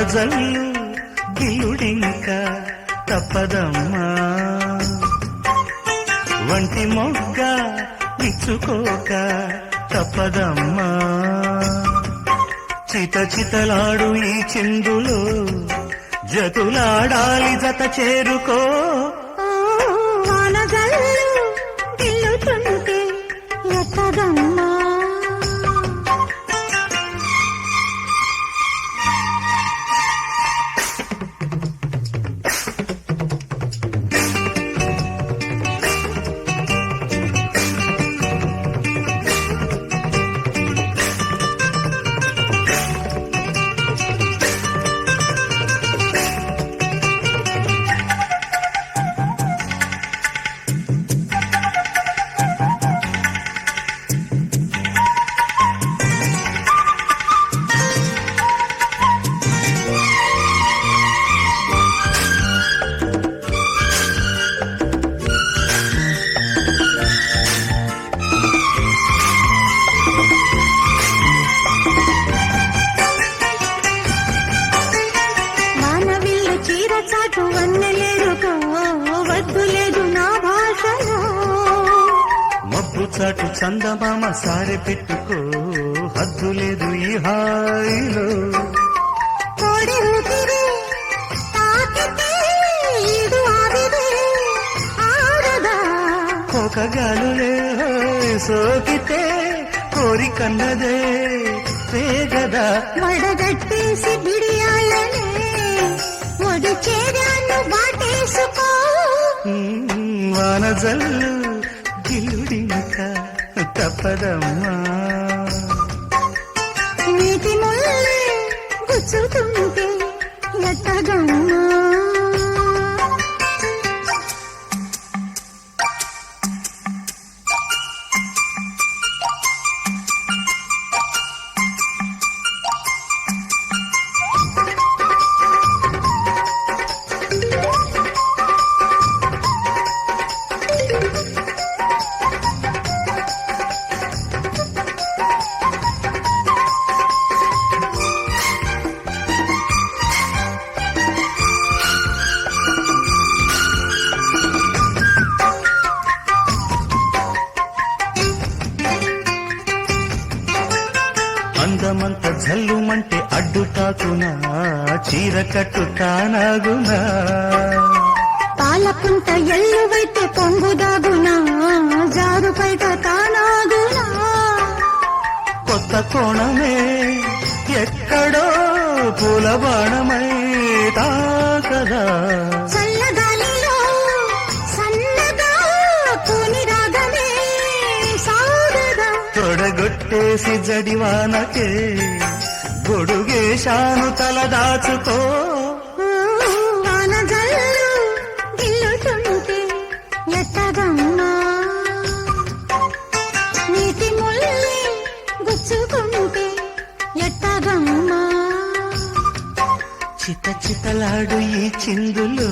వానజల్లు గిల్లుడింక తప్పదమ్మా వంటి మొగ్గ విచ్చుకోక తప్పదమ్మా చిత చితలాడు ఈ చిందులో జతులాడాలి జత చేరుకో వానజల్లు గిల్లుతుంటే ఎత్తదమ్మా చాటు చందమామ సారె పెట్టుకో హద్దు లేదు ఈ హాయిలో కోకగాలులే సోకితే కోరికన్నదే పేగదా వడగట్టేసి బిడియాలనే ఒడి చేరాను బాటేసుకో వానజల్లు గిల్లుడింక తప్పదమ్మా నీటి ముల్లే గుచ్చుతుంటే ఎత్తగమ్మా అందమంత జల్లుమంటే అడ్డు తాకునా చీర కట్టు తానాగునా పాలపుంట ఎల్లువైతే పొంగుదాగునా జారు పైట తానాగునా కొత్త కోణమే ఎక్కడో పూల బాణమై తాకదా చల్లగాలిలో సన్నగా పూని రాగమే సాగదా తొడగొట్టేసి జడివానకే గొడుగేశాను తల దాచుకో వానజల్లు గిల్లుతుంటే ఎత్తగమ్మా నీటి ముల్లి గుచ్చుకుంటే ఎత్తగమ్మా చిత చితలాడు ఈ చిందులో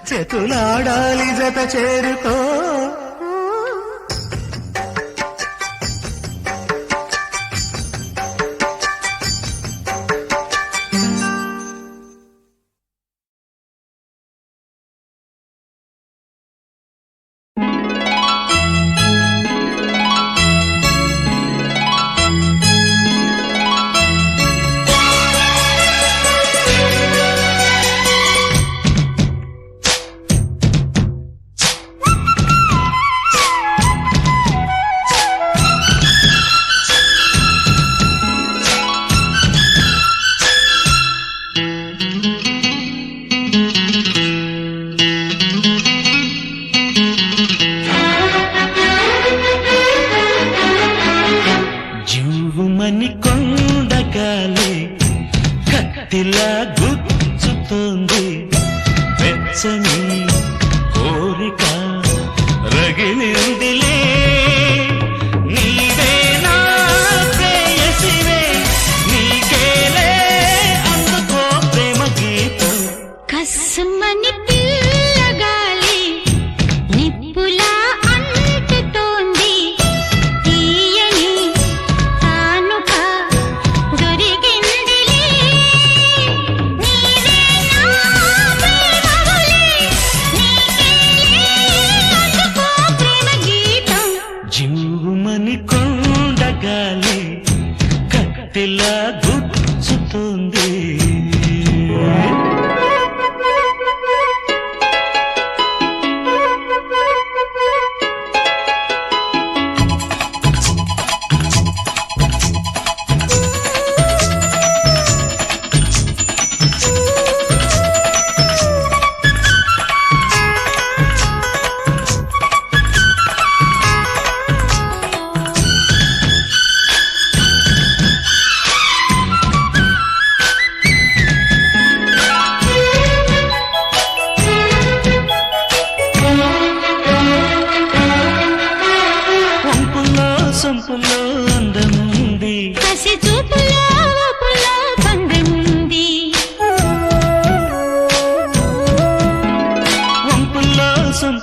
చేతులాడాలి జత చేరుకో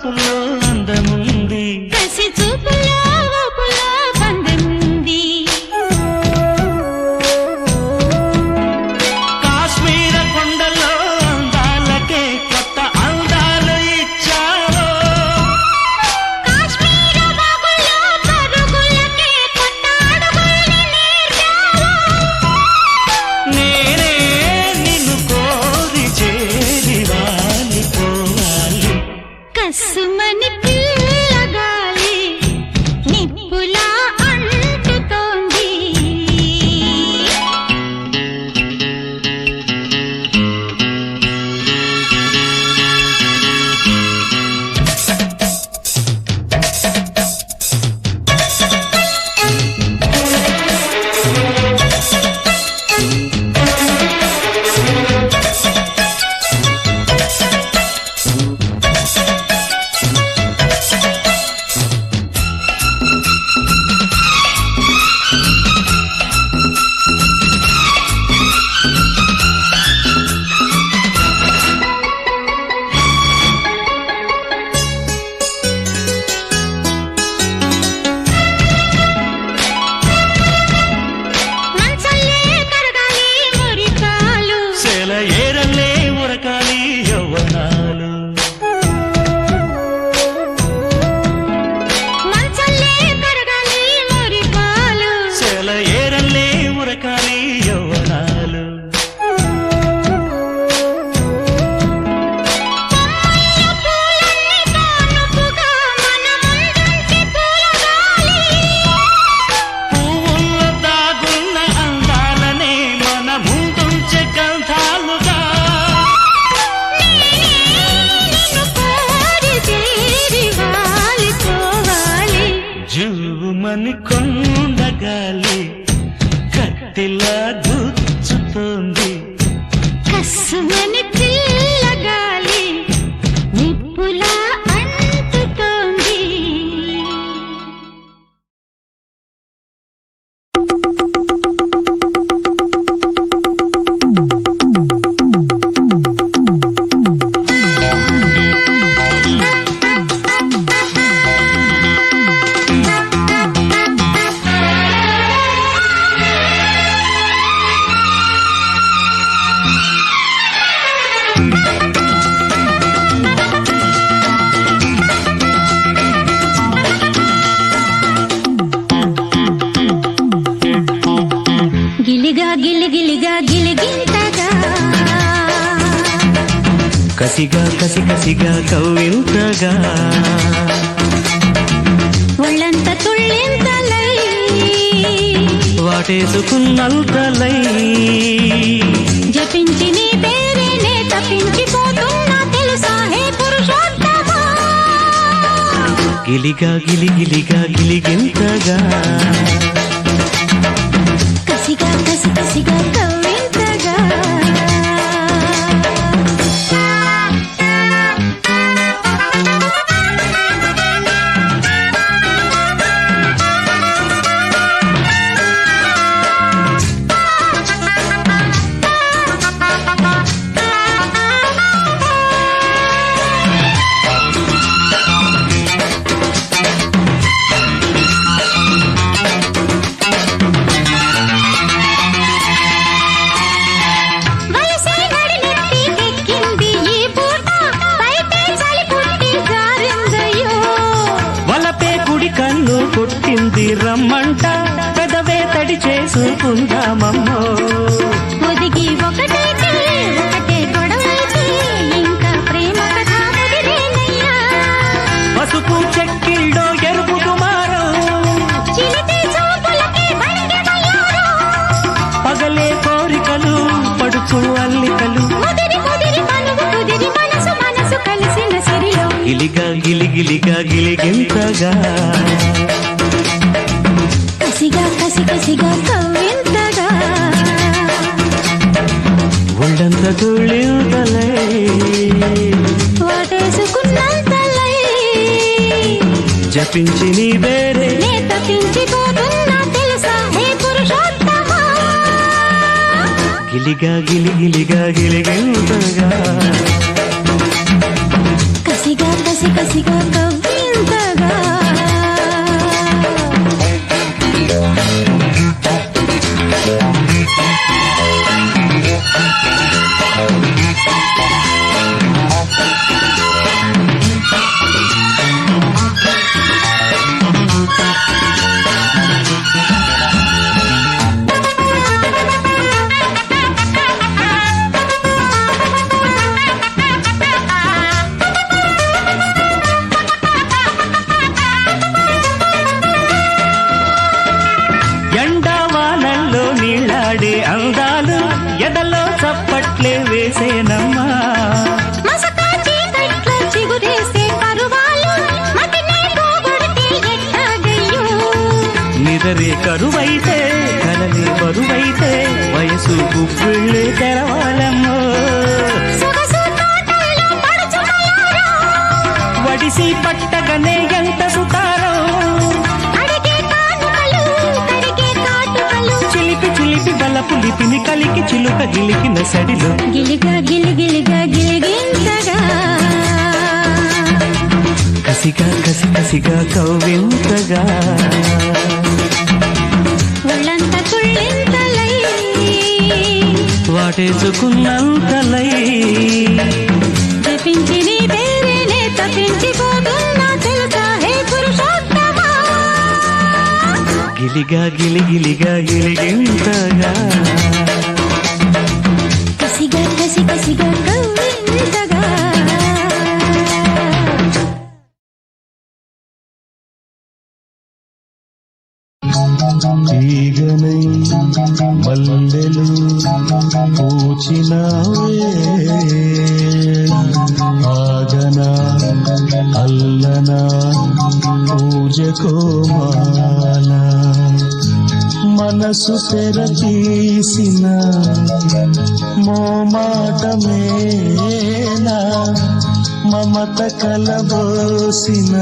సోపుల్లో అందముంది కసి చూపులో ఊపులో బంధముంది కాశ్మీర కొండల్లో అందాలకే కొత్త అందాలు ఇచ్చావో కాశ్మీర బాగుల్లో పరుగులకే కొత్త అడుగుల్ని నేర్పావో నేనే నిన్ను కోరి చేరి వాలిపోవాలి కస్సుమని పిల్లగాలి నిప్పులా అంటుతోంది మంచల్లే కరగాలి మురికాలు సెల ఏరల్లే ఉరకాలి యవ్వనాలు మంచల్లే కరగాలి మురికాలు సెల ఏరల్లే ఉరకాలి యవ్వనాలు పూలన్నీ కానుపుగా మన ముందుంచి పూలగాలి పువ్వుల్లో దాగున్న అందాలనే మన ముందుంచే గంధాలుగా నిన్ను కోరి చేరి వాలిపోవాలి జువ్వుమని కొండగాలి కత్తిలా గుచ్చుతోంది కస్సుమని పిల్లగాలి నిప్పులా అంటుతోంది గిలిగా గిలిగిలిగా గిలిగింతగా కసిగా కసిగా కవ్వింతగా ఒళ్ళంత తుళ్ళింతలై వాటేసుకున్నంతలై జపించి నీ పేరేనే తప్పించిపోతున్నా తెలుసా హే పురుషోత్తమా గిలిగా గిలిగింతగా కసిగా కసిగా కవ్వింతగా వలసే నడినెత్తికెక్కింది ఈ పూట బయటే చలి పుట్టి జారిందయ్యో వలపే కుడి కన్ను కొట్టింది రమ్మంట పెదవే తడి చేసుకుందామమ్మో ఒదిగి ఒకటైతే ఒకటే గొడవైతే ఇంకా ప్రేమ కథ ముదిరేనయ్యా పసుపు చెక్కిళ్ళో ఎరుపు కుమారం చిలిపి చూపులకి బడిగె వయ్యారు పగలే కోరికలు పడుచు అల్లికలు ముదిరి ముదిరి మనువు కుదిరి మనసు మనసు కలిసిన సిరిలో గిలిగా గిలిగింతగా కసిగా కసిగా కవ్వింతగా ఒళ్ళంత తుళ్ళింతలై వాటేసుకున్నంతలై జపించి నీ వేరే నే తప్పించిపోతున్నా తెలుసా హే పురుషోత్తమా గిలిగా గిలిగింతగా కసిగా కసిగా కవ్వింతగా ఎండావానల్లో నీళ్ళాడే అందాలు ఎదలో చప్పట్లే వేసేనమ్మా. మసకా చీకట్లో చిగురేసే పరువాలు మతినే పోగొడితే ఎట్టాగయ్యో. నిదరే కరువైతే కలలే బరువైతే వయసు గుప్పిళ్ళే తెరవాలమ్మో. సొగసు తోటల్లో పడుచుమలారా వడిసి పట్టగనే ఎంత సుతారో. అడిగే కానుకలు కడిగే కాటుకలు చిలిపి చిలిపి బలపు లిపిని కలికి చిలుక గిలికిన సడిలో గిలిగా గిలిగిలిగా గిలిగింతగా కసిగా కసి కసిగా కవ్వింతగా ఒళ్ళంత తుళ్ళింతలై వాటేసుకున్నంతలై తప్పించి నీ పేరేనే తప్పించిపోతున్నా తెలుసా హే పురుషోత్తమా. గిలిగా గిలిగిలిగా గిలిగింతగా కసిగా కసి కసిగా కవ్వింతగా తీగనై మల్లెలు పూచిన ఆగనా అల్లనా పూజకోమాల మనసు తెర తీసిన మోమాటమేనా మమత కలబోసిన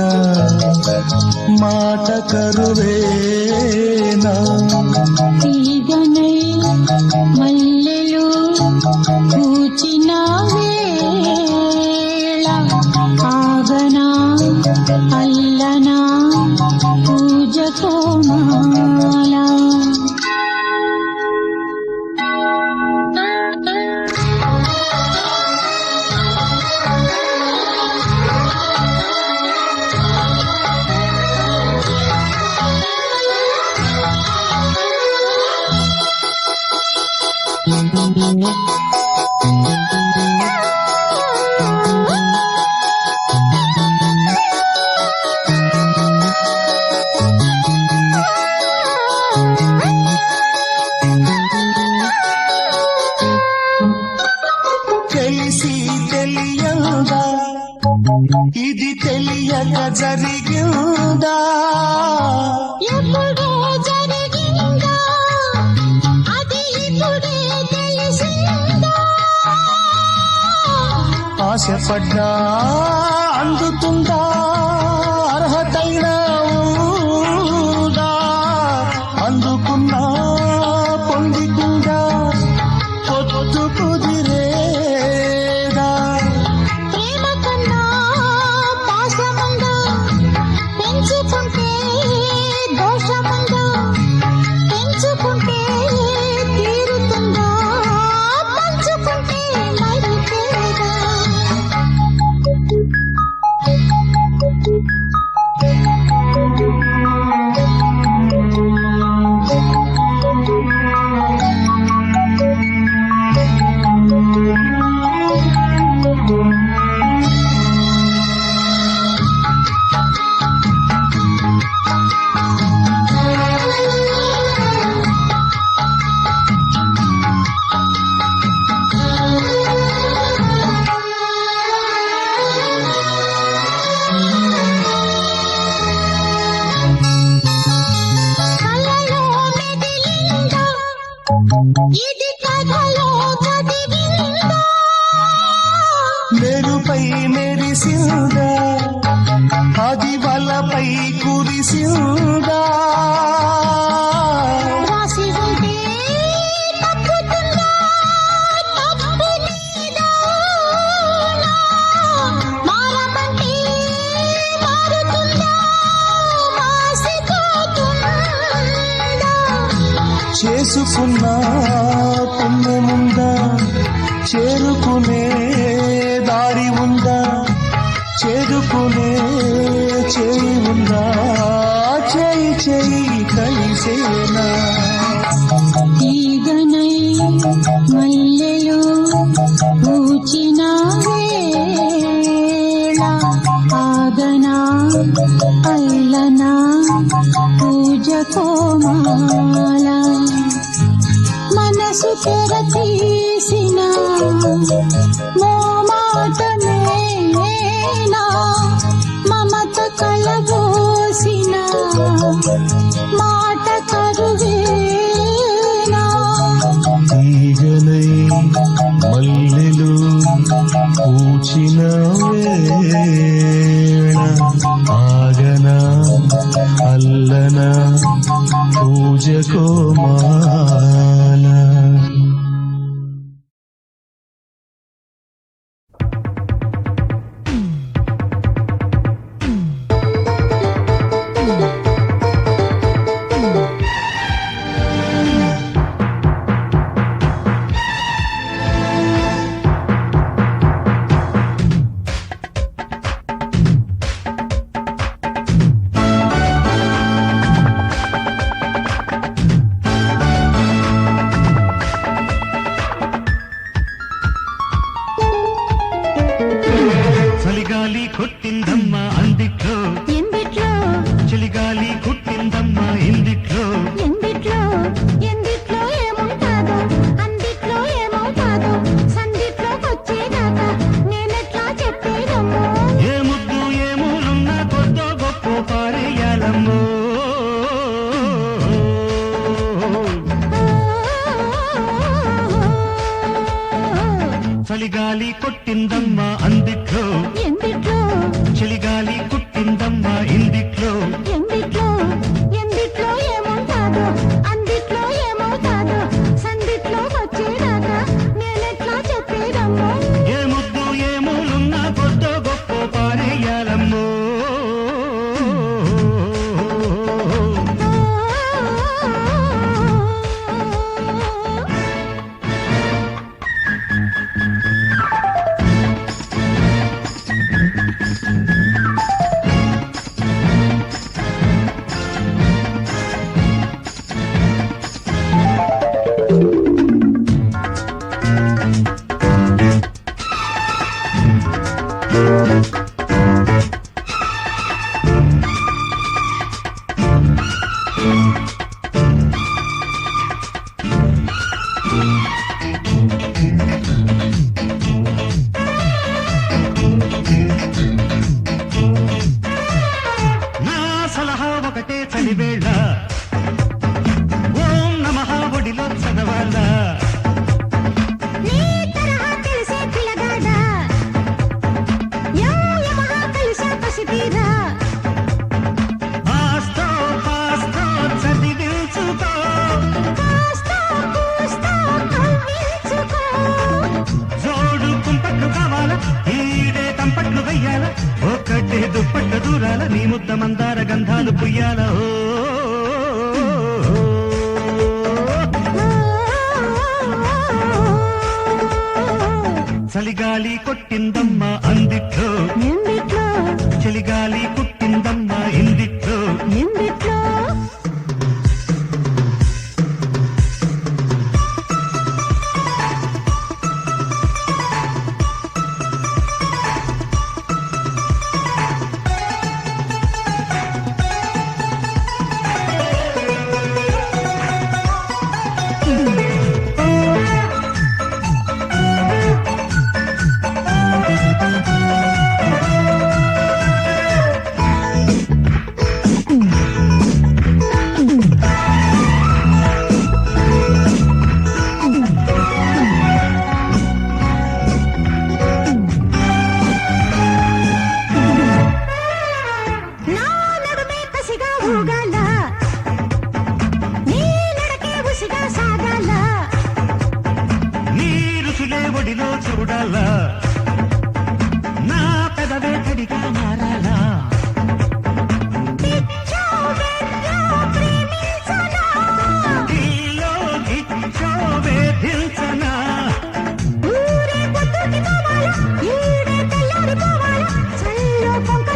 మాట కరువేనా తీగనై మల్లెలు పూచిన వేళ ఆగనా అల్లనా పూజ కోమాల. తెలిసి తెలియదా ఇది తెలియక జరిగిందా ఎప్పుడో జరిగిందా అది ఇప్పుడే తెలిసిందా. ఆశపడ్డా అందుతుందా అర్హతైన ఉందా అందుకున్నా పొందుతుందా పొద్దు కుదిరేదా ప్రేమ కన్నా పాశముందా పెంచుకుంటే దోషముందా పెంచుకుంటే తీరుతుందా పంచుకుంటే మరి తేడా. చేసుకున్న పుణ్యముందా, చేరుకునే దారి ఉందా, చేరుకునే చేయి ఉందా, చేయి చేయి కలిసేనా. తీగనై మల్లెలు పూచిన వేళ ఆగనా అల్లనా పూజ కోమాల మనసు తెర తీసిన మోమాటమేనా మమత కలబోసిన మాట కరువేనా. తీగనై మల్లెలు పూచిన వేళ ఆగనా అల్లనా పూజ కోమాల. చలిగాలి కొట్టిందమ్మ అందిట్లో, ఎందిట్లో చలిగాలి కొట్టిందమ్మ ఇందిట్లో, ఎందిట్లో ఎందిట్లో ఏముంటాదో అందిట్లో ఏమవుతాదో సందిట్లోకొచ్చేదాకా నేనెట్లా చెప్పేదమ్మో. ఏ ముద్దు ఏ మూలున్న కొద్దో గొప్ప పారేయాలమ్మో. చలిగాలి కొట్టిందమ్మ అందిట్లో, ఎందిట్లో చలిగాలి కొట్టిందమ్మ ఇందిట్లో, ఎందిట్లో ఎందిట్లో ఏముంటాదో అందిట్లో ఏమవుతాదో సందిట్లోకొచ్చేదాకా నేనెట్లా చెప్పేదమ్మో. ఏ ముద్దు ఏ మూలున్న కొద్దో గొప్ప పారేయాలమ్మో. నా సలహా ఒకటే చలివేళ, ఓం నమః ఒడిలో చదవాలా. నీ తరహా తెలిసే పిల్లగాడా యో యమహా కలిసే పసితీరా. ఆస్తో పాస్తో చదివించుకో, కాస్తో కూస్తో కవ్వించుకో. జోడు కుంపట్లు కావాలా, ఈడే తంపట్లు వెయ్యాల, ఒకటే దుప్పట్ల దూరాల, నీ ముద్ద మందార గంధాలు పుయ్యాల. ఓ చలిగాలి కొట్టిందమ్మ అందిట్లో, ఎందిట్లో చలిగాలి కొట్టిందమ్మ ఇందిట్లో, ఎందిట్లో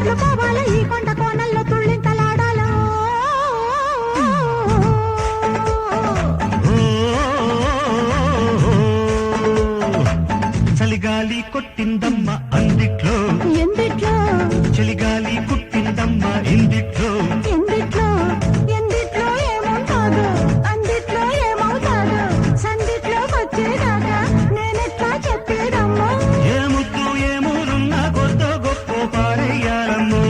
చీకట్లు పోవాల ఈ కొండ కోనల్లో తుళ్ళింతలాడాలో చలిగాలి కొట్టిందమ్మ అందిట్లో ఎందిట్లో చలిగాలి కుట్టిందమ్మ ఇందిట్లో ఎందిట్లో ఎందిట్లో ఏమవుతాదో అందిట్లో ఏమవుతాదో సందిట్లో వచ్చేదాకా నేనెట్లా చెప్పేదమ్మా ఏ ముద్దు ఏ మూలున్నా కొద్దో గొప్ప పారయ్యాలమ్మో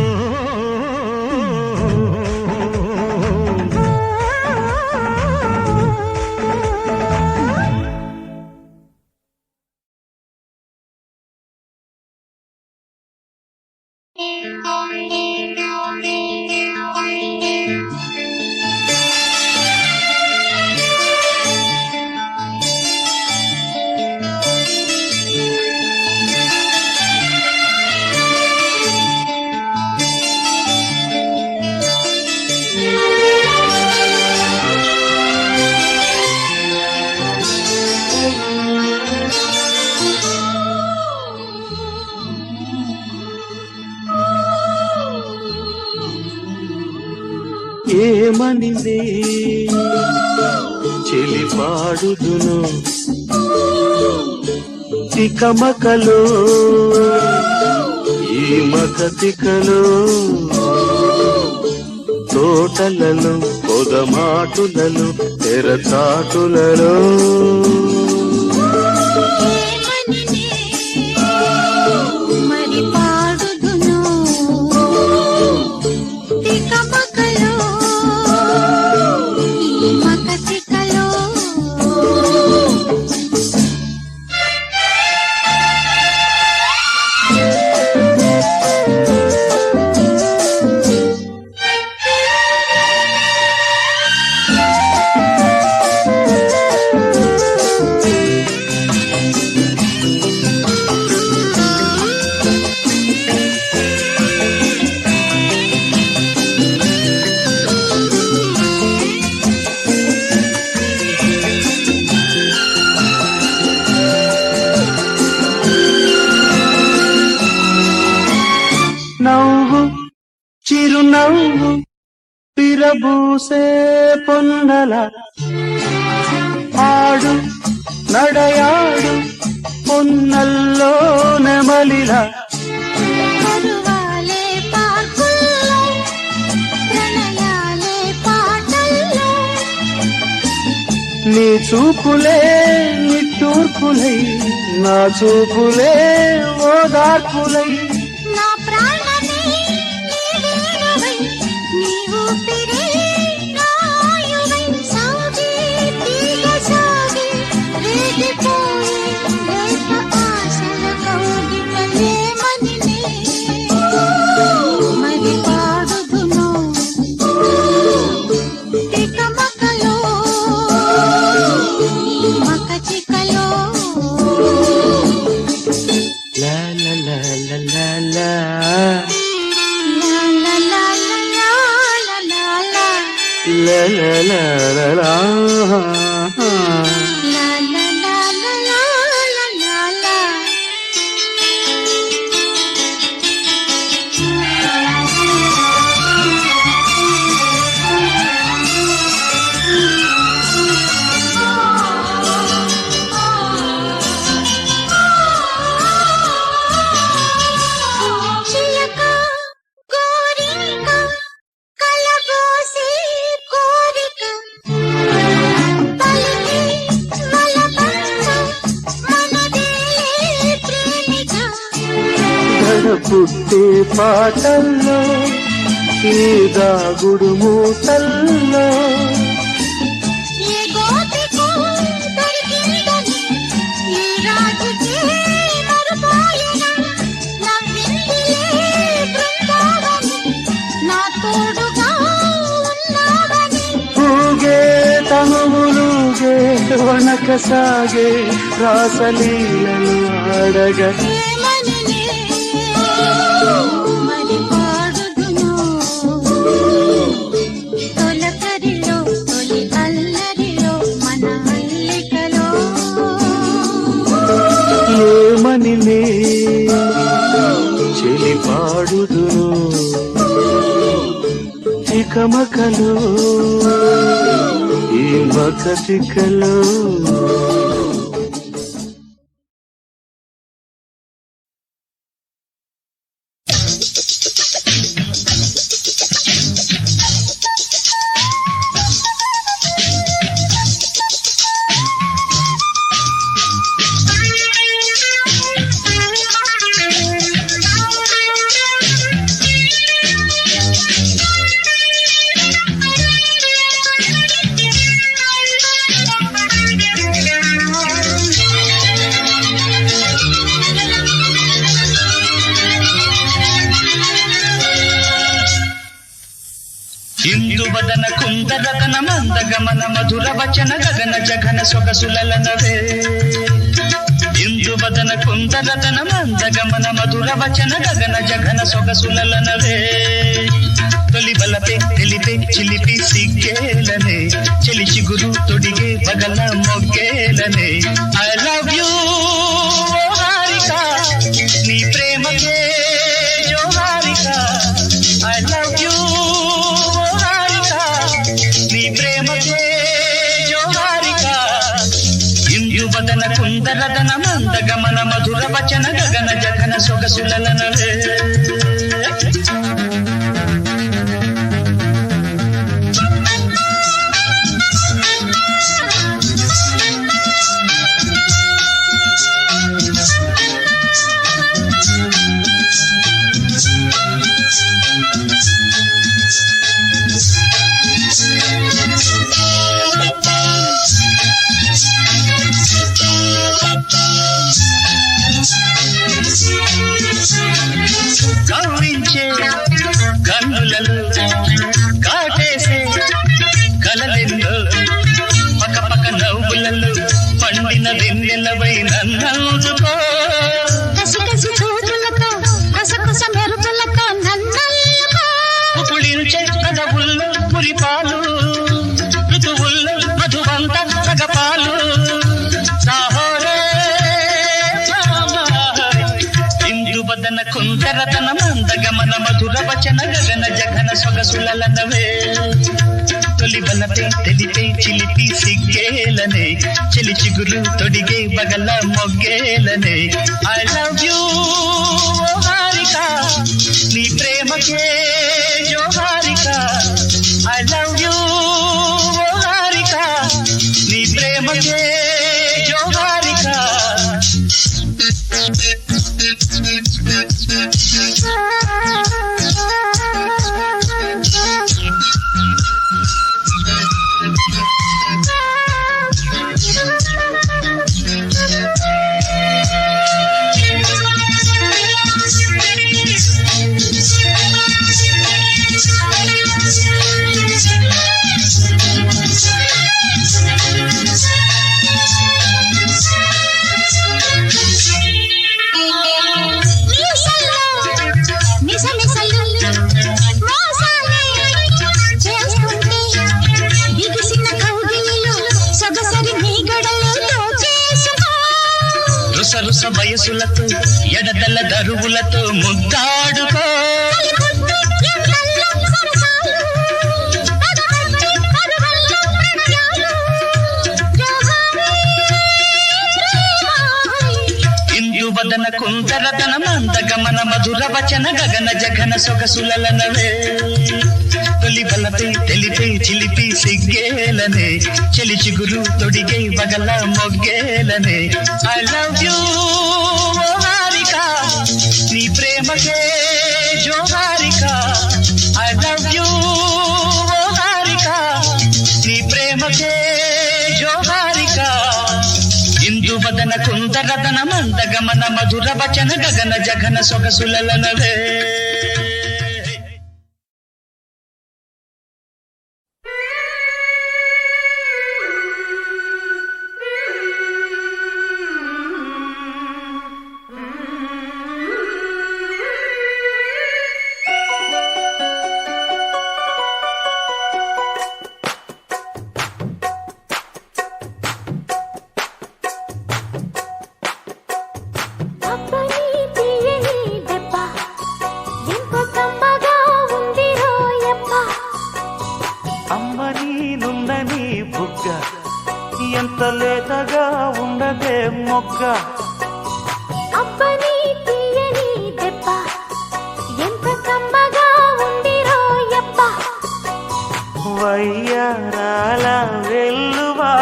ఏమనిందే చెలిపాడుదును తికమకలో ఈ మకతికలో తోటలలో పొదమాటులలో తెరచాటులలో మరి పాడుదును తికమకలో ఈ మకతికలో నవ్వు చిరునవ్వు పిరబూసే పొన్నల ఆడు నడయాడు పొన్నల్లో నెమలిలా పరువాలే పార్కుల్లో ప్రణయాలే పాటల్లో నీ చూపులే నిట్టూర్పులై నా చూపులే ఓదార్పులై నా ప్రాణమే నీవేనవై నీ ఊపిరే నాయువై సాగే తీగ సాగే రేగిపోయే లేత ఆశల కౌగిటలేమనినే మరి పాడుదును తికమకలో ఈ మకచికలో లా లా లా లా లా లా లా లా లా లా లా లా లా లా లా లా లా లా. లా లా లా లా లా లా లా. చిలక కోరిక కలబోసే కోరిక పలికి వలపంచ మనదేలే ప్రేమిక గడ పుట్టే పాటల్లో ఈ దాగుడు మూతల్లో ఏ గోపికో దొరికిందని ఈ రాజుకే మరుపాయన నవ్విందిలే బృందావని నా తోడుగా ఉన్నావని ఊగే తనువులుగే వనక సాగే రాసలీలలు ఆడగా ఏమనినే మరి పాడుదును తొలకరిలో తొలి అల్లరిలో మన అల్లికలో ఏమనిలే చెలిపాడు చెప్పుదును చికమకలు ఈ మకటికలు ఇందువదన కుందరతన మందగమన మధుర వచన గగన జగన సొగసులనవే ఇందువదన కుందరతన మందగమన మధుర వచన గగన జగన సొగసులనవే తొలి బలపే తెలిపే చిలిపి సిగ్గేలనే చెలి చిగురు తొడిగే బగల మొగ్గేలనే ఐ లవ్ యూ హారిక నీ ప్రేమకే జోహారిక ఐ లవ్ యూ ఇందువదన కుందరదన మందగమన మధుర వచన గగన జగన సొగసులనవే గౌరించే కన్నులలో కాటేసే కలలెన్నో పక్క పక్క నవ్వులలో పండిన వెన్నెలవై నన్నందుకో కసి చూపులతో కసకస మెరుపులతో నన్నల్లుకో పులించే కదవుల్లో పురిపాలు ఋతువుల్లో మధువంత సగపాలు ఇందువదన కుందరతన మందగమన మధుర వచన గగన జగన సొగసులనవే తొలి బలపే తెలిపే చిలిపి సిగ్గేలనే చెలి చిగురు తొడిగే బగల మొగ్గేలనే ఐ లవ్ యూ హారిక నీ ప్రేమకే జోహారిక ఐ లవ్ యూ హారిక నీ ప్రేమకే జోహారిక రుసరుస వయసులతో ఎడదల దరువులతో ముద్దాడుకో ఇందువదన కుందరతన మందగమన మధుర వచన గగన జగన సొగసులనవే తొలి బలపై తెలిపే చిలిపి సిగ్గేలనే చెలి చిగురు తొడిగే బగల మొగ్గేలనే ఐ లవ్ యూ హారిక నీ ప్రేమకే జోహారిక ఐ లవ్ యూ హారిక నీ ప్రేమకే జోహారిక ఇందువదన కుందరతన మందగమన మధుర వచన గగన జగన సొగసులనవే ఎంత లేతగా ఉండదే మొగ్గ అబ్బని తీయని దెబ్బ ఎంత కమ్మగా ఉంది రోయప్ప వయ్యారాల వెల్లువా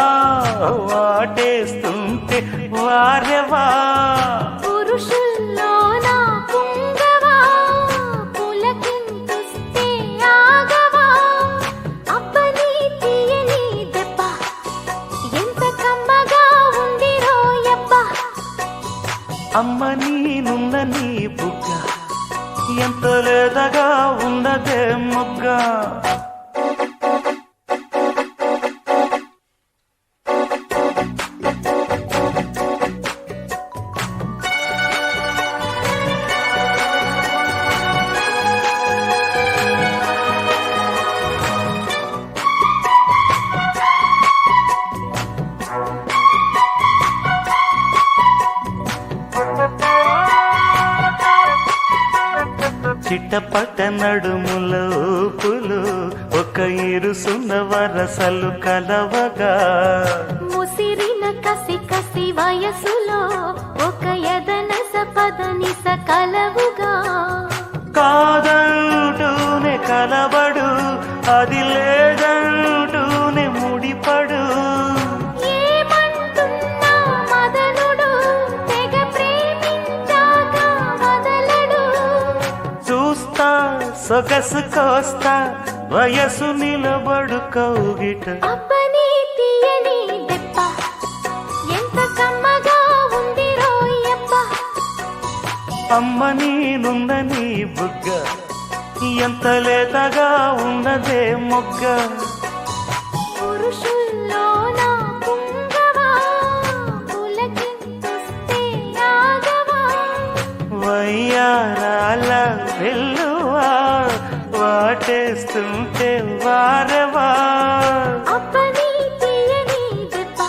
వాటేస్తుంటే వారెవా పురుషుల్లోన పుంగవా పులకింతుస్తే ఆగవా అబ్బని తీయని దెబ్బ ఎంత కమ్మగా ఉంది రోయప్ప అమ్మ నీనున్న నీ బుగ్గ ఎంత లేదగా ఉన్నదే మొగ్గ చిట్టపట్ట నడుముల ఊపులు ఒక ఇరుసున్న వరసలు కలవగా ముసిరిన కసి కసి వయసులో ఒక ఎదనస పదనిస కలవుగా కాదంటూనే కలబడు అది లేదంటూనే ముడిపడు ఏమంటున్నా మదనుడు తెగ ప్రేమించాక వదలడు చూస్తా సొగసు కోస్తా వయసు నిలబడు కౌగిట అబ్బని తీయని దెబ్బ ఎంత కమ్మగా ఉంది రోయప్ప అమ్మ నీనున్న నీ బుగ్గ ఎంత లేతగా ఉన్నదే మొగ్గ పురుషుల్లోన పుంగవా పులకింతుస్తే ఆగవా వయ్యారాల వెల్లువా వాటేస్తుంటే వారెవా అబ్బని తీయని దెబ్బ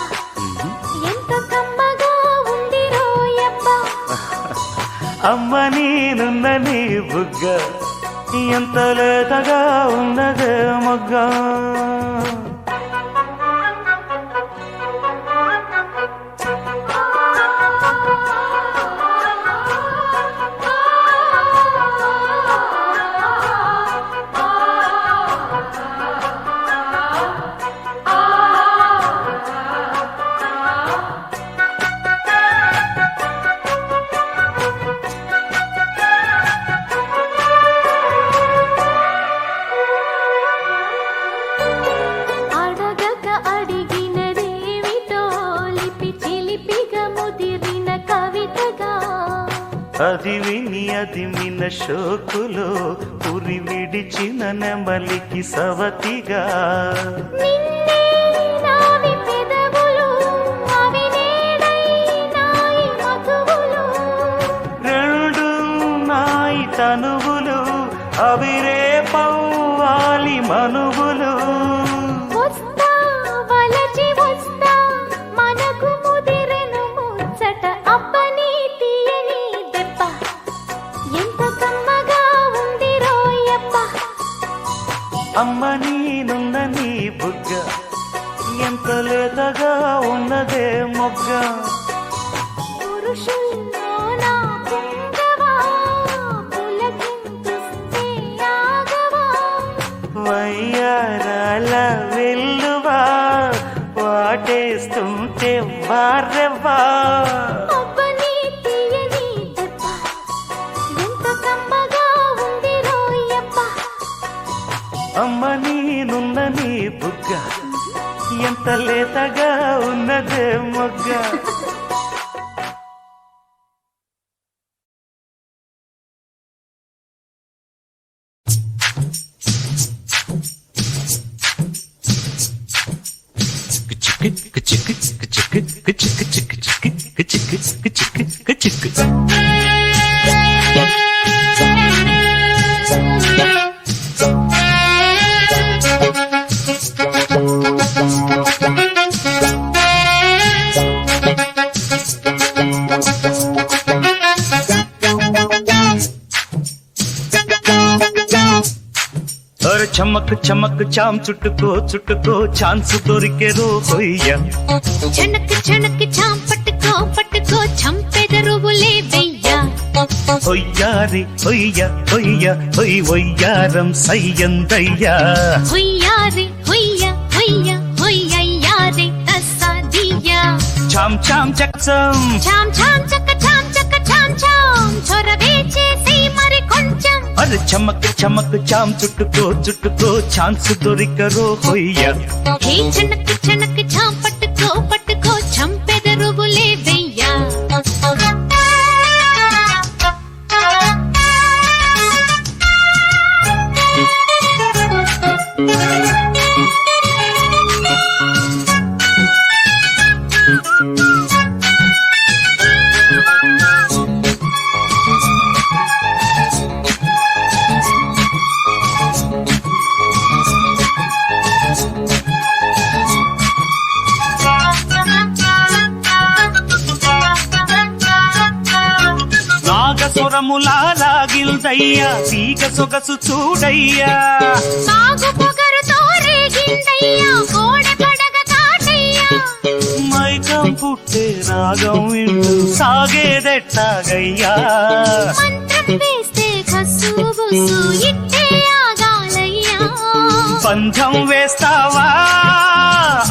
ఎంత కమ్మగా ఉంది రోయప్ప అమ్మ నీనున్న నీ బుగ్గ ఎంత లేతగా ఉన్నదే మొగ్గ అడగక అడిగినదేమిటో లిపి చిలిపిగా ముదిరిన కవితగా అది విని అది మిన షోకులో పురి విడిచిన నెమలికి సవతిగా నిన్నే నావి పెదవులు అవి నేడై నాయి మధువులు రెండు నాయి తనువులు అవి రేపవ్వాలి మనువులు వస్తా వలచి వస్తా మనకు ముదిరెను ముచ్చట అబ్బని తీయని దెబ్బ ఎంత కమ్మగా ఉంది రోయప్ప అమ్మ నీనున్న నీ బుగ్గ ఎంత లేతగా ఉన్నదే మొగ్గ పురుషుల్లోన పుంగవా పులకింతుస్తే ఆగవా వయ్యారాల వెల్లువా వాటేస్తుంటే వారెవా అబ్బని తీయని దెబ్బ ఎంత కమ్మగా ఉంది రోయప్ప అమ్మ నీనున్న నీ బుగ్గ ఎంత లేతగా ఉన్నదే మొగ్గ చమక్ చమక్ చాం చుట్టుకో చుట్టుకో ఛాన్స్ దొరికే రో హొయ్య చనక్ చనక్ చాం పట్టుకో పట్టుకో చంపెదరువులే వెయ్యా హొయ్యారి హొయ్య హొయ్య హొయ్ వొయ్యారం సయ్యందయ్యా హొయ్యారి హొయ్య హొయ్య హొయ్యయ్యారే తస్సాదియా చాం చాం చక్సం చాం చాం చక్క చాం చాం చొరవే చేసి మరి కొంచెం అరే చమక్ చమక్ చాం చుట్టుకో చుట్టుకో ఛాన్స్ దొరికరో హొయ్య హే చనక్ చనక్ చాం పట్టుకో పట్టుకో చంపెదరువులే వెయ్యా నాగసురములా లాగిల్దయ్యా తీగ సొగసు చూడయ్యా సాగు పొగరుతో రేగిందయ్యా కోడె పడగ కాటయ్యా మైకం పుట్టే రాగం వింటూ సాగేదెట్టాగయ్యా మంత్రం వేస్తే కసు బుసు ఇట్టే ఆగాలయ్యా బంధం వేస్తావా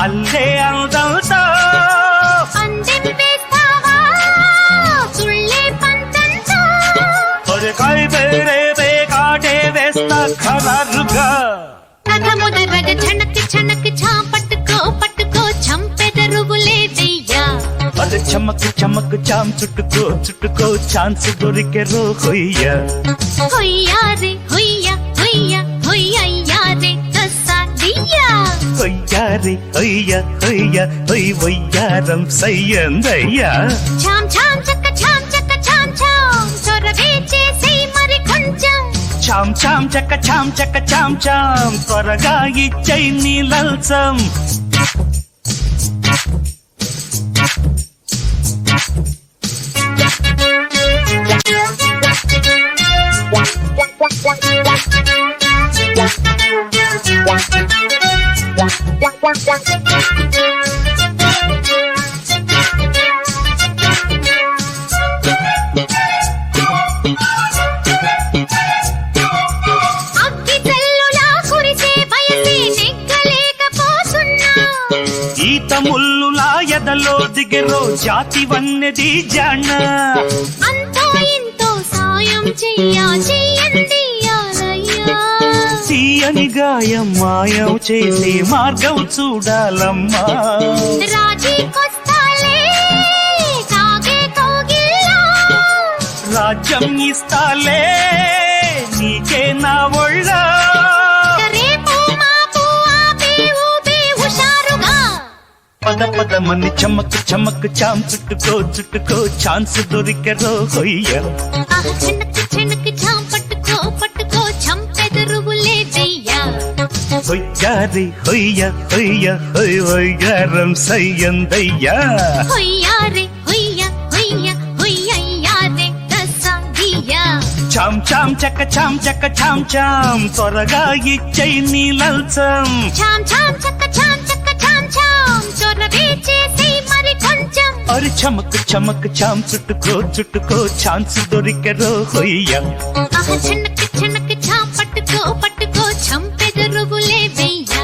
అల్లే అందంతో అందెం వేస్తావా సుళ్ళే పంతంతో ఒరే కై బేరే బేకాటే వేస్తా ఖరారుగా కథ మొదలగ చనక్ చనక్ చాం పట్టుకో పట్టుకో చంపెదరువులే వెయ్యా అరే చమక్ చమక్ చాం చుట్టుకో చుట్టుకో ఛాన్స్ దొరికే రో హొయ్య హొయ్యారే హొయ్య హొయ్య హొయ్యయ్యారే తస్సాదియా హొయ్యారి హొయ్య హొయ్య హొయ్ వొయ్యారం సయ్యందయ్యా చాం చాం చక్క చాం చొరవే చేసి మరి కొంచెం చాం చాం చక్క చాం త్వరగా ఇచ్చై నీ లల్సం అగ్గి జల్లులా కురిసే బయసే నెగ్గలేకపోతున్నా ఈత ముల్లులా ఎదలో దిగెరో జాతి వన్నెది జాణ అంతో ఇంతో సాయం చెయ్యండి యాలయ్యా తీయని గాయం మాయం చేసి మార్గం చూడాలమ్మా రాజీకొస్తాలే కాగే కౌగిల్లో రాజ్యం ఇస్తాలే నీకే నా ఒళ్ళ రేపు మాపు ఆపే ఊపే హుషారుగా పద పదమని చమక్ చమక్ చాం చుట్టుకో చుట్టుకో ఛాన్స్ దొరికెరో హొయ్య ఆహ్ చనక్ చనక్ చాం పట్టుకో పట్టుకో చంపెదరువులే వెయ్యా హొయ్యారి హొయ్య హొయ్య హొయ్ వొయ్యారం సయ్యందయ్యా హొయ్యారే హొయ్య హొయ్య హొయ్యయ్యారే తస్సాదియా చాం చాం చక్క చాం త్వరగా ఇచ్చై నీ లల్సం చాం చాం చక్క చాం చొరవే చేసి మరి కొంచెం అరి చమక్ చమక్ చాం చుట్టుకో చుట్టుకో ఛాన్స్ దొరికెరో హొయ్య ఆహ్ చనక్ చనక్ చాం పట్టుకో పట్టుకో చంపెదరువులే వెయ్యా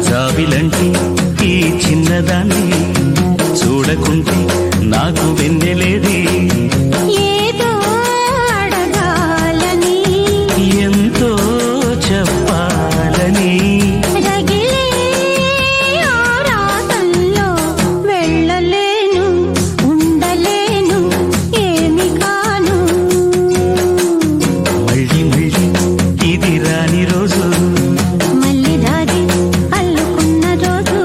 జాబిలంటి ఈ చిన్నదాన్ని చూడకుంటే నాకు వెన్నెలేది ఏదో అడగాలని ఎంతో చెప్పాలని రగిలే ఆరాటంలో వెళ్ళలేను ఉండలేను ఏమి కాను మళ్ళీ మళ్ళీ ఇది రాని రోజు మళ్ళీ దారి అల్లుకున్న రోజు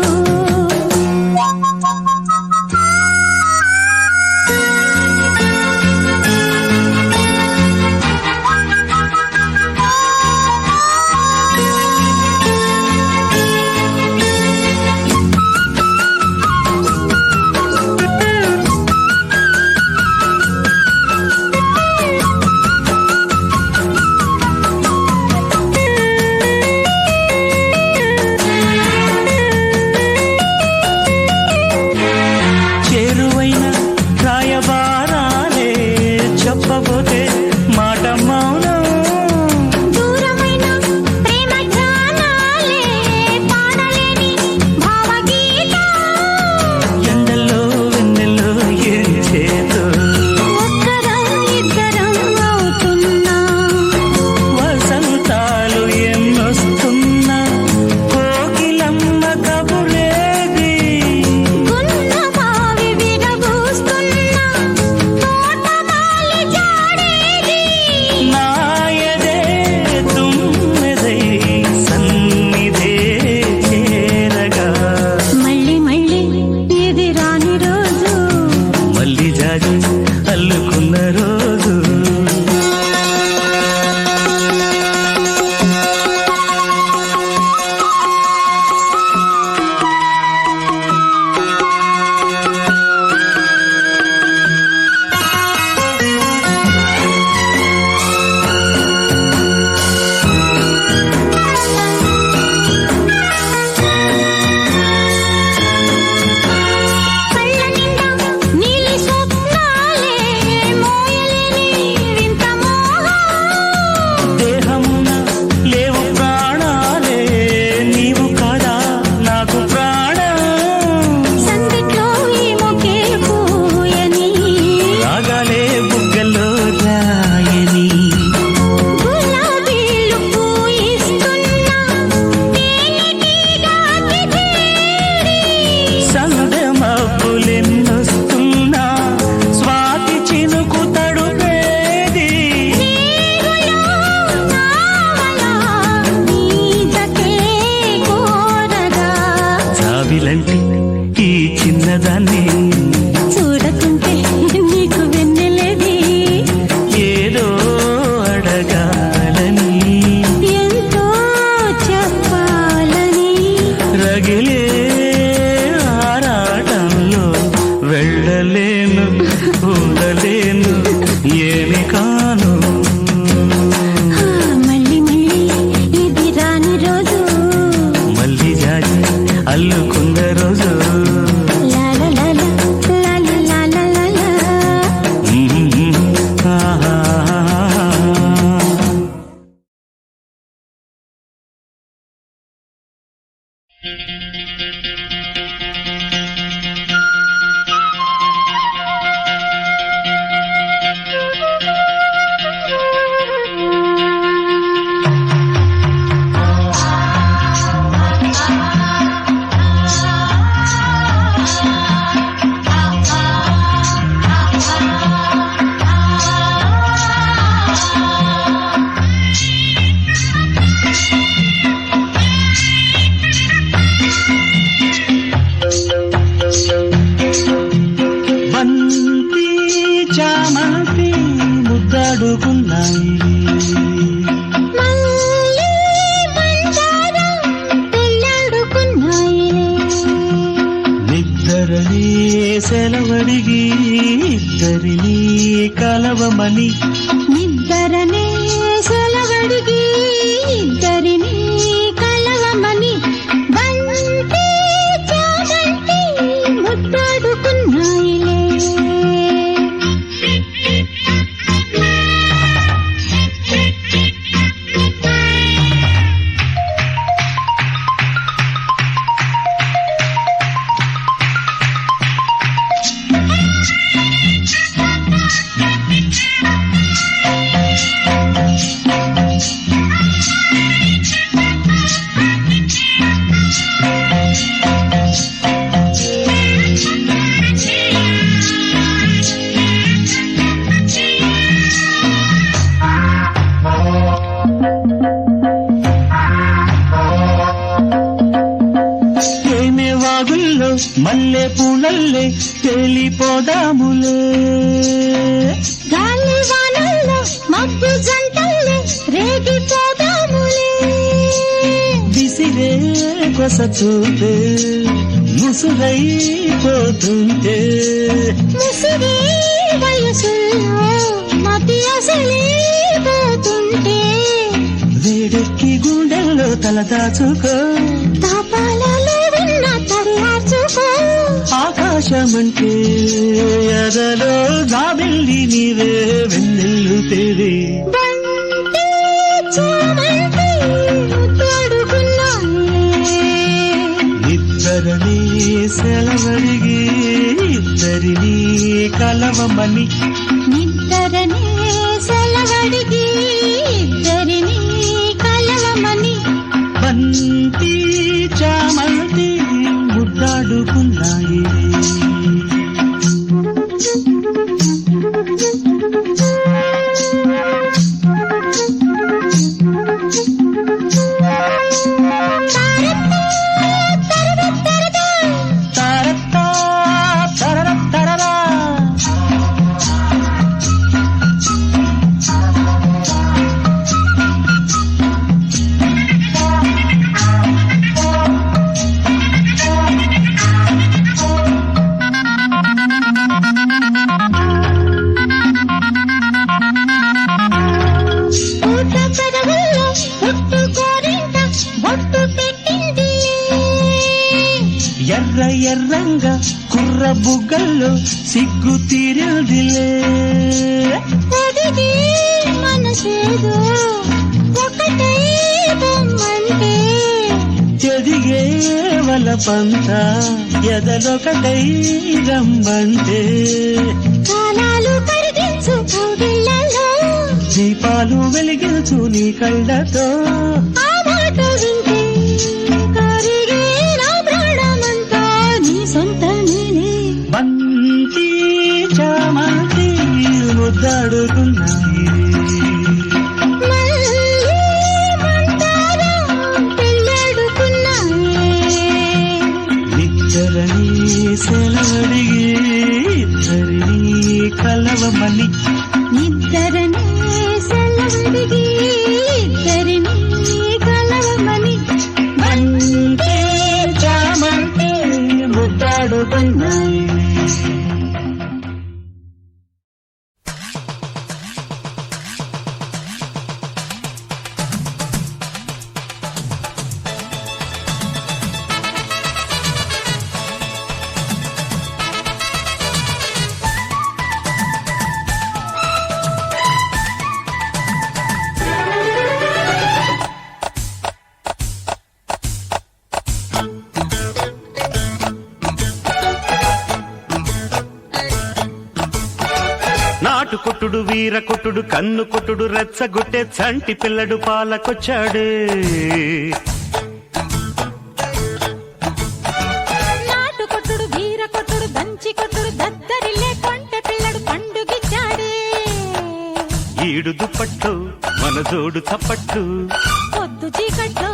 చేరువైన రాయబారాలే చెప్పబోతే మాట మౌనం దూరమైన ప్రేమ ధ్యానాలే పాడలేని భావగీత ఎండల్లో వెన్నెల్లో ఏం చేతో ఒక్కరం ఇద్దరం అవుతున్నా వసంతాలు ఎన్నొస్తున్నా కోకిలమ్మ కబురేది గున్న బావి విరబూస్తున్నా తోటమాలి జాడేది నాయదే తుమ్మెదై సన్నిధే చేరగా మళ్ళీ మళ్ళీ ఇది రాని రోజు మళ్ళీ జాజి అల్లుకున్న రోజు కళ్ళ నిండా నీలి స్వప్నాలే మోయలేని వింత మోహం దేహమున లేవు ప్రాణాలే నీవు కాదా నాకు ప్రాణం సందిట్లో ఈ మొకే పూయని రాగాలే బుగ్గల్లో రాయని గులాబీలు పూయిస్తున్నా తేనెటీగాకి చేరి సందె మబ్బులెన్నొస్తున్నా స్వాతి చినుకు తడుపేది జాబిలంటి ఈ చిన్నదాన్ని చూడకుంటే నీకు వెన్నెలేది ఏదో అడగాలని ఎంతో చెప్పాలని రగిలే ఆరాటంలో వెళ్ళలేను ఉండలేను ఏమి కాను మళ్ళీ మళ్ళీ ఇది రాని రోజు మళ్ళీ జాజి అల్లుకున్న రోజు లాల లాల లాల లాల లాల ఆహా. బంతి చామంతి ముద్దాడుకున్నాయి మళ్ళీ బంజారం పెళ్ళాడుకున్నాయిలే నిద్దరని సెలవడిగి ఇద్దరిని కలవమని నిద్దరనే సెలవడిగి ఇద్దరిని కలవమని బంతి చామంతి ముద్దాడుకున్నాయిలే తేలిపోదాములే గాలి వానల్లో మబ్బు జంటల్లే రేగిపోదాములే విసిరే కొస చూపే ముసుగైపోతుంటే ముసిరే వయసుల్లో మతి అసలిపోతుంటే వేడెక్కి గుండెల్లో తల దాచుకో తాపాలలో ఉన్న తరియార్చుకో ఆకాశమంటే ఎదలో జాబిల్లి నీవే వెన్నెల్లు తేవే బంతి చామంతి ముద్దాడుకున్నాయే ఇద్దరని సెలవడిగి ఇద్దరిని కలవమని నిద్దరనే సెలవడిగి ఇద్దరిని కలవమని బంతి చామంతి ముద్దాడుకున్నాయి తరత్తా తరరత్తరరా. పూట పెదవుల్లో పుట్టు కోరింట బొట్టు పెట్టింది ఎర్ర ఎర్రంగా కుర్ర బుగ్గల్లో సిగ్గు తీరదిలే ఒదిగి మనసేదో ఒకటై బొమ్మంటే ఎదిగే వలపంత ఎదలొకటై రమ్మంటే కాలాలు కరిగించు కౌగిళ్ళలో దీపాలు వెలిగించు నీ కళ్ళతో ఆ మాట వింటే కరిగే నా ప్రాణమంతా నీ సొంత నేనే బంతి చామంతి ముద్దాడుకున్నాయి మళ్ళీ మంటారా పెళ్ళాడుకున్నాయే ఇద్దరని సెలవడిగి ఇద్దరిని కలవమని నిద్దరనే సెలవడిగి ఇద్దరిని కలవమని బంతి చామంతి ముద్దాడుకున్నాయి నాటు కొట్టుడు వీర కొట్టుడు కన్ను కొట్టుడు రెచ్చగొట్టే చంటి పిల్లడు పాలకొచ్చాడే నాటు కొట్టుడు వీర కొట్టుడు దంచి కొట్టుడు దద్దరిల్లే కొంటె పిల్లడు పండుగిచ్చాడే ఈడు దుప్పట్టు మన జోడు చప్పట్టు పొద్దు చీకట్లో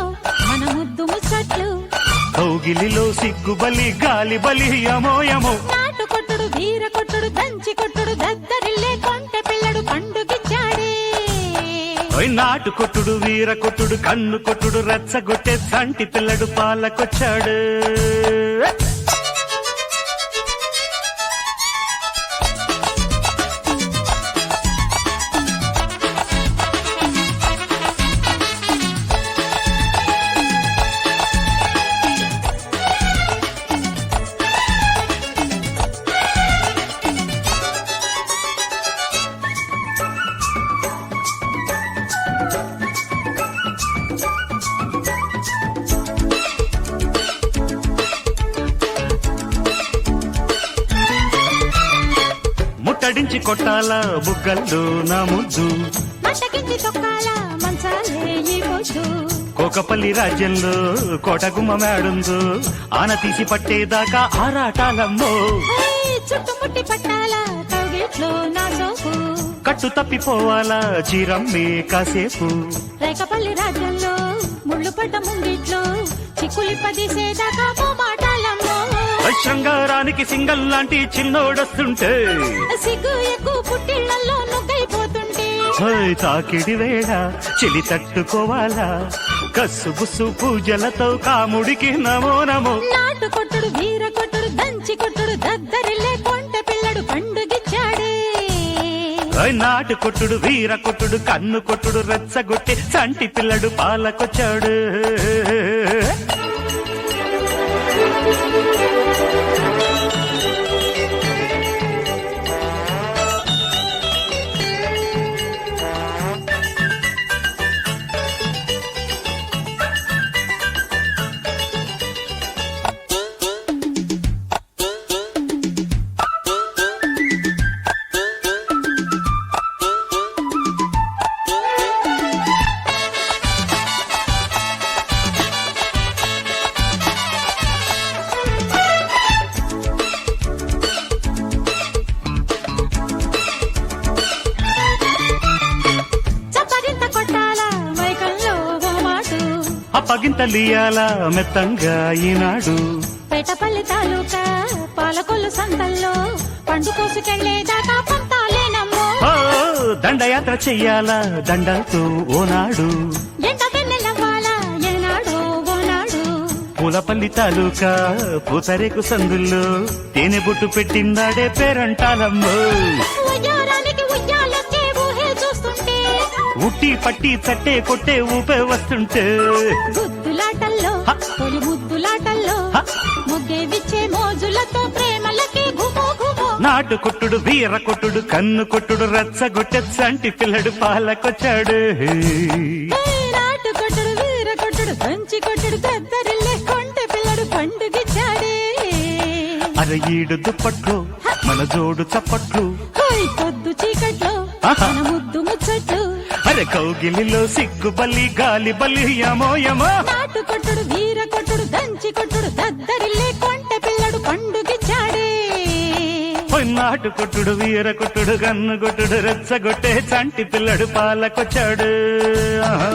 మన ముద్దు ముచ్చట్లు కౌగిలిలో సిగ్గు బలి గాలి బలి యమోయమో నాటు కొట్టుడు వీర కొట్టుడు దంచి కొట్టుడు దద్దరిల్లే కొంటె పిల్లడు పండుగిచ్చాడే ఓయ్ నాటు కొట్టుడు వీర కొట్టుడు కన్ను కొట్టుడు రెచ్చగొట్టే చంటి పిల్లడు పాలకొచ్చాడు ముట్టడించి కొట్టాల బుగ్గల్లో నా ముద్దు మంటకించి తొక్కాల మంచాలే ఈ పొద్దు కోకపల్లి రాజ్యంలో కోటగుమ్మ మేడుందో ఆన తీసి పట్టేదాకా ఆరాటాలమ్మో హేయ్, చుట్టుముట్టి పట్టాల కౌగిట్లో నా సోపు కట్టు తప్పిపోవాలా చీరమ్మే కాసేపు రేకపల్లి రాజ్యంలో ముళ్ళు పడ్డ ముంగిట్లో చిక్కులి పదిసేదాకా మాటాలమ్మో శృంగారానికి సింగల్ లాంటి చిన్నోడొస్తుంటే సిగ్గు ఎక్కువ పుట్టిళ్లలో నొక్కైపోతుంటే తాకిడి వేళ చెలి తట్టుకోవాలా కస్సుబుస్సు పూజలతో కాముడికి నమో నమో నాటు కొట్టుడు వీర కొట్టుడు దంచి కొట్టుడు దద్దరిల్లే కొంట పిల్లడు పండుగిచ్చాడే నాటు కొట్టుడు వీర కొట్టుడు కన్ను కొట్టుడు రెచ్చగొట్టి చంటి పిల్లడు పాలకొచ్చాడు చప్పరింత కొట్టాల మైకంలో ఓ మాటు అప్పగింతలియాల మెత్తంగా ఈనాడు పేటపల్లి తాలూకా పాలకొల్లు సంతల్లో పండు కోసుకెళ్లేదాకా పంతాలేనమ్మో ఓ దండయాత్ర చెయ్యాలా దండలతో ఓనాడు ఎండ వెన్నెలవ్వాల ఏనాడో ఓనాడు పూలపల్లి తాలూకా పూతరేకు సందుల్లో తేనె బొట్టు పెట్టిందాడే పేరంటాలమ్మో ఉయ్యారానికి ఉయ్యాలొచ్చే ఊహే చూస్తుంటే ఉట్టి పట్టి చట్టే కొట్టే ఊపే వస్తుంటే గుద్దులాటల్లో హ! తొలి ముద్దులాటల్లో హ! మొగ్గే విచ్చే మోజులతో ప్రేమలకి గుమో గుమో నాటు కొట్టుడు వీర కొట్టుడు కన్ను కొట్టుడు రచ్చగొట్టె చంటి పిల్లడు పాలకొచ్చాడు నాటు కొట్టుడు వీర కొట్టుడు దంచి కొట్టుడు దద్దరిల్లే కొంటె పిల్లడు పండుగిచ్చాడే అర ఈడు దుప్పట్లు మన జోడు చప్పట్లు హోయ్ పొద్దు చీకట్లో ఆహా! మన ముద్దు ముచ్చట్లు అరే కౌగిలిలో సిగ్గు బల్లి గాలి బల్లి యమో యమో నాటు కొట్టుడు వీర కొట్టుడు దంచి కొట్టుడు దద్దరిల్లే కొంటె పిల్లడు పండుగిచ్చాడే నాటు కొట్టుడు వీర కొట్టుడు కన్ను కొట్టుడు రెచ్చగొట్టే చంటి పిల్లడు పాలకొచ్చాడు ఆహా